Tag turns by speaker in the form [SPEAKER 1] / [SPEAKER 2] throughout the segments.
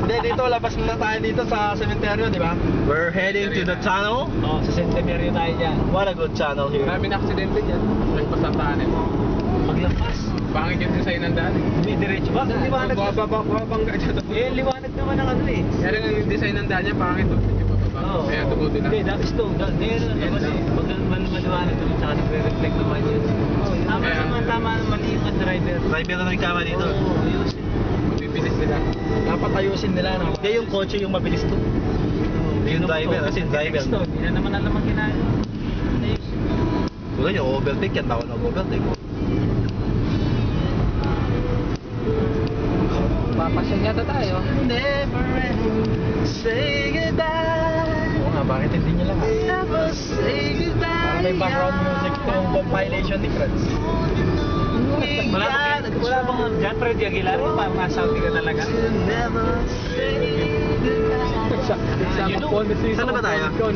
[SPEAKER 1] Hindi, dito, labas na tayo dito sa cementerio, di ba?
[SPEAKER 2] We're heading to the tunnel.
[SPEAKER 3] Oo, sa Centenario tayo dyan.
[SPEAKER 2] What a good tunnel here.
[SPEAKER 4] Marami na aksidente dyan. Nagpasantahanin.
[SPEAKER 3] Paglampas,
[SPEAKER 4] Pangit yung design ng daan.
[SPEAKER 3] dumidiretso ba? Liwanag.
[SPEAKER 4] Babangga dyan.
[SPEAKER 3] Eh, liwanag naman ang ano eh.
[SPEAKER 4] Kaya lang yung design ng daan niya, pangit. Hindi bababa.
[SPEAKER 3] Oo.
[SPEAKER 4] Kaya tumuti lang.
[SPEAKER 3] Hindi, that is to. Naman eh. Pag maliwanag doon, tsaka nagre-reflect naman yun. Tama
[SPEAKER 4] Kaya-
[SPEAKER 3] naman, tama naman yung driver.
[SPEAKER 2] Driver na nagkama dito.
[SPEAKER 3] Oo, ayusin.
[SPEAKER 4] Mabibilis nila.
[SPEAKER 1] Dapat ayusin nila, no?
[SPEAKER 2] Hindi yung kotse yung mabilis to. Yung driver, as in driver.
[SPEAKER 3] Hindi na naman alam ang ginagawa. Ayusin.
[SPEAKER 2] Wala yung overtake yan, bawal mag-overtake.
[SPEAKER 4] Papasyon yata tayo.
[SPEAKER 2] Never say goodbye.
[SPEAKER 1] Oo nga, bakit hindi nyo lang?
[SPEAKER 2] Never say goodbye.
[SPEAKER 1] Parang may background music yung compilation ni Friends.
[SPEAKER 3] Wala bang dyan, Freddy Aguilar? Parang nasa-Saudi ka talaga.
[SPEAKER 2] Never say goodbye.
[SPEAKER 3] You know,
[SPEAKER 2] saan na ba tayo?
[SPEAKER 3] You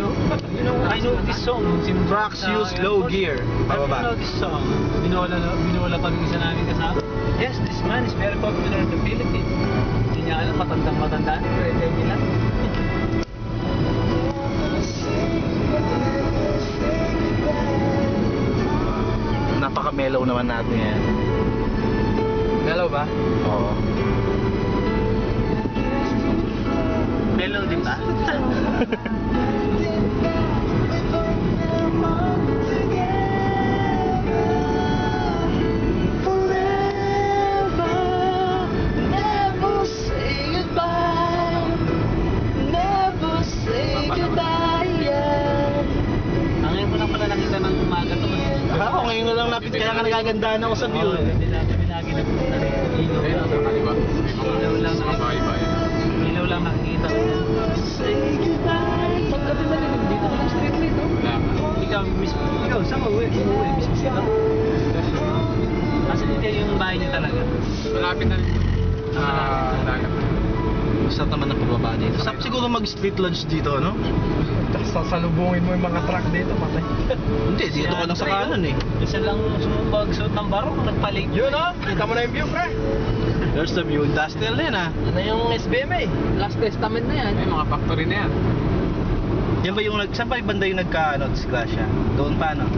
[SPEAKER 3] know, I know this song.
[SPEAKER 2] Trucks use low gear.
[SPEAKER 3] I
[SPEAKER 2] Pababa.
[SPEAKER 3] know this song. Binuwala pag isa namin kasama. Yes, this man is very popular in the Philippines. Hindi niya alam, matandang-matanda. Freddy Aguilar.
[SPEAKER 2] Napaka-mellow naman natin yan.
[SPEAKER 1] Hello ba?
[SPEAKER 2] Oo.
[SPEAKER 3] Mellow, di ba? Ang ngayon mo lang pala nakita ng umaga to.
[SPEAKER 2] Ako ngayon na lang napit, kaya nga nagagandaan ako sa view.
[SPEAKER 3] Hindi namin lagi napunta rin. Ilaw
[SPEAKER 4] Ayun,
[SPEAKER 3] lang.
[SPEAKER 4] sa kaliwa.
[SPEAKER 3] Ilaw lang
[SPEAKER 4] Mga bahay-bahay.
[SPEAKER 3] Ilaw lang nakikita ko.
[SPEAKER 4] Paggabi na rin, dito ka ng street light, oh. Wala ka.
[SPEAKER 3] Ikaw, saan ka uwi? Uwi, mismo sila. Kasi dito yung bahay niyo talaga.
[SPEAKER 4] Malapit na rin. Dagat.
[SPEAKER 2] Masarap naman ang pagbaba dito. Sarap siguro mag-street lunch dito, ano?
[SPEAKER 1] Tapos sasalubungin mo yung mga truck dito, patay.
[SPEAKER 2] Hindi, dito ka lang sa kanan eh.
[SPEAKER 3] Isa lang sumubag suot ng barong, nagpalig.
[SPEAKER 1] Yun, oh! Kita mo na yung view, pre!
[SPEAKER 2] There's the view. Industrial din ah.
[SPEAKER 1] Ano yung SBM eh?
[SPEAKER 4] Last testament na yan. Ay, mga factory na yan.
[SPEAKER 2] Yan ba yung, saan ba yung banda yung disgrasya? Doon pa, no?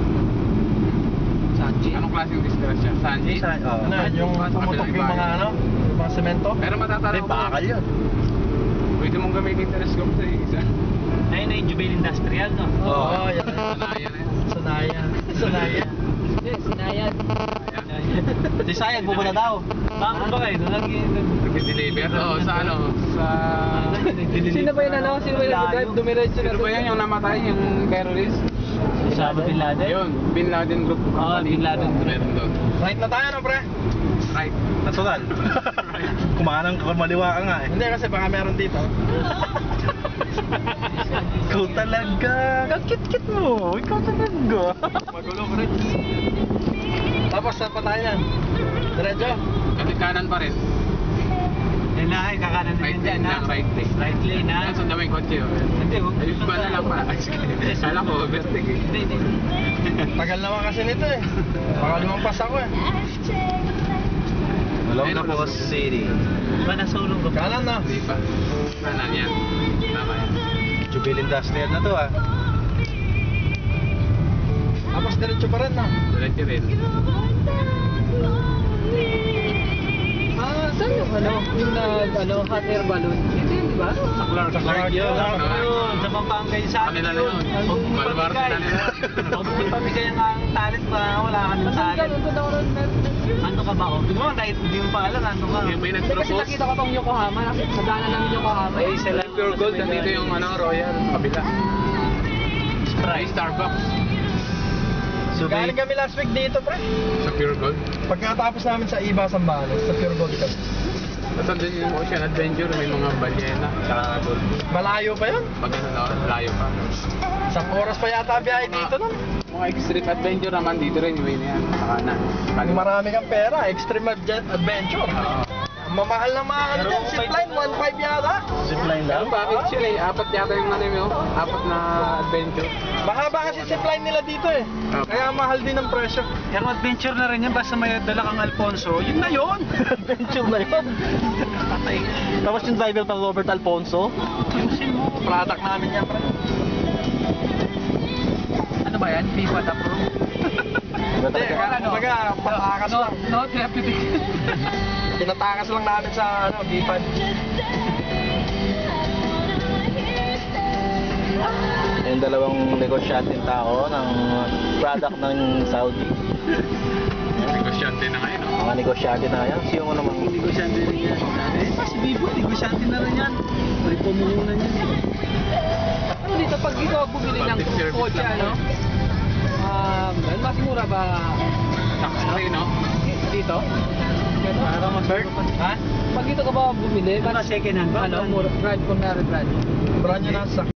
[SPEAKER 4] Sanji? Anong klaseng disgrasya? Sanji?
[SPEAKER 2] Oo.
[SPEAKER 1] Ano, yung pumutok yung mga ano? Yung mga semento?
[SPEAKER 4] Pero matataraw
[SPEAKER 2] Ay, bakal yun.
[SPEAKER 4] Pwede mong gamitin telescope sa isa.
[SPEAKER 3] Ayun na yung Jubil Industrial, no?
[SPEAKER 1] Oo, yan.
[SPEAKER 4] Sanaya na yan.
[SPEAKER 1] Sanaya. Sanaya.
[SPEAKER 4] Sinayan.
[SPEAKER 2] Si Sayag, pupunta daw.
[SPEAKER 3] Bakit ba kayo?
[SPEAKER 4] Nag-deliver? Oo, sa ano? Sa...
[SPEAKER 3] Sino ba yun ano? Sino ba yung dumiretso
[SPEAKER 4] Sino ba yan yung namatay? Yung terrorist?
[SPEAKER 3] Osama Bin Laden?
[SPEAKER 4] Yun, Bin Laden Group Company.
[SPEAKER 3] Bin Laden Group.
[SPEAKER 4] Meron doon.
[SPEAKER 1] Right na tayo, no, pre?
[SPEAKER 4] Right.
[SPEAKER 2] Natural. Kumanang kamaliwa ka nga eh.
[SPEAKER 1] Hindi, kasi baka meron dito.
[SPEAKER 2] Ikaw talaga. Ang kit-kit mo. Ikaw talaga.
[SPEAKER 1] Magulo, pre. Tapos, saan pa tayo yan? Diretso?
[SPEAKER 4] Kasi kanan pa rin.
[SPEAKER 3] Yan na, kakanan din
[SPEAKER 4] Right
[SPEAKER 3] yan dyan,
[SPEAKER 4] lane
[SPEAKER 3] ha?
[SPEAKER 4] lang, right lane.
[SPEAKER 3] Right lane, ha?
[SPEAKER 4] Yan, sundan mo yung kotse. Oh.
[SPEAKER 3] Hindi, huwag.
[SPEAKER 4] Ayun ba na lang pa? Kala ko, overtake eh.
[SPEAKER 3] Hindi.
[SPEAKER 1] Tagal naman kasi nito eh. Baka lumampas ako eh.
[SPEAKER 2] Olongapo City.
[SPEAKER 3] Ba nasulong ka?
[SPEAKER 1] Kanan na.
[SPEAKER 4] Hindi pa. Kanan yan. Tama yan.
[SPEAKER 2] Jubil Industrial na to ah.
[SPEAKER 1] Tapos diretso pa rin na.
[SPEAKER 4] Diretso rin.
[SPEAKER 3] Saan yung ano? Yung hot air balloon? Ito yun, di ba?
[SPEAKER 4] Sa Clark.
[SPEAKER 1] Sa Clark yun.
[SPEAKER 3] Yun, sa Pampanga yun sa akin
[SPEAKER 4] Kanila na
[SPEAKER 3] yun.
[SPEAKER 4] yun.
[SPEAKER 3] Huwag mong
[SPEAKER 4] Balbar
[SPEAKER 3] pamigay.
[SPEAKER 4] na nila.
[SPEAKER 3] Huwag mong pamigay ang talent pa. Wala ka ng talent. Ano ka ba? Hindi mo, hindi mo pa alam. Ano ka?
[SPEAKER 4] Yung may nag-propose.
[SPEAKER 5] Nakita ko tong Yokohama, sa daanan namin Yokohama.
[SPEAKER 3] Ay, sila.
[SPEAKER 4] Pure gold. Nandito yung Royal. Kabila. Ay, Starbucks.
[SPEAKER 2] So
[SPEAKER 1] Galing kami last week dito, pre.
[SPEAKER 4] Sa Pure Gold.
[SPEAKER 1] Pagkatapos namin sa Iba, Sambales, sa Pure Gold Cup.
[SPEAKER 4] Tapos andun yung Ocean Adventure. May mga balyena. Tsaka gold.
[SPEAKER 1] Malayo pa yun.
[SPEAKER 4] Pag ano na, layo pa.
[SPEAKER 1] Isang oras pa yata biyahe dito nun.
[SPEAKER 4] Mga extreme adventure naman dito rin. Yung na yan. Sa kanan.
[SPEAKER 1] Kung marami kang pera, extreme adventure.
[SPEAKER 4] Oo.
[SPEAKER 1] Mamahal na mga ano dyan, zipline, 1.5 yata.
[SPEAKER 2] Zipline
[SPEAKER 4] Pero
[SPEAKER 2] lang?
[SPEAKER 4] bakit yun eh? Apat yata yung ano yun, apat na adventure.
[SPEAKER 1] Mahaba kasi zipline nila dito eh. Kaya mahal din ang presyo.
[SPEAKER 3] Pero adventure na rin yan, basta may dala kang Alfonso, yun na yun!
[SPEAKER 2] Adventure na yun. Tapos yung driver pa Robert Alfonso.
[SPEAKER 3] Ayusin mo.
[SPEAKER 1] Product namin yan, pre.
[SPEAKER 5] Ano ba yan? FIFA na pro?
[SPEAKER 1] Hindi, kumbaga, patakas lang.
[SPEAKER 5] No therapeutic.
[SPEAKER 1] Tinatakas lang namin sa ano, B5.
[SPEAKER 2] Yung dalawang negosyanteng tao ng product ng Saudi.
[SPEAKER 4] Negosyante na ngayon. no?
[SPEAKER 2] Mga negosyante na yan. Sino mo naman?
[SPEAKER 3] Negosyante rin yan. Si Bibo, negosyante na rin yan. May pumuhunan yan.
[SPEAKER 5] Ano dito, pag dito ako bumili ng
[SPEAKER 4] Public service
[SPEAKER 5] kotse,
[SPEAKER 4] lang.
[SPEAKER 5] ano? Mas mura ba
[SPEAKER 4] Tax free, no?
[SPEAKER 5] dito? Ganun?
[SPEAKER 3] Para mas
[SPEAKER 5] Ha? Pag dito ka ba bumili,
[SPEAKER 3] Baka second hand ba?
[SPEAKER 5] ano, mura, brand, kunwari brand.
[SPEAKER 1] Brand nyo nasa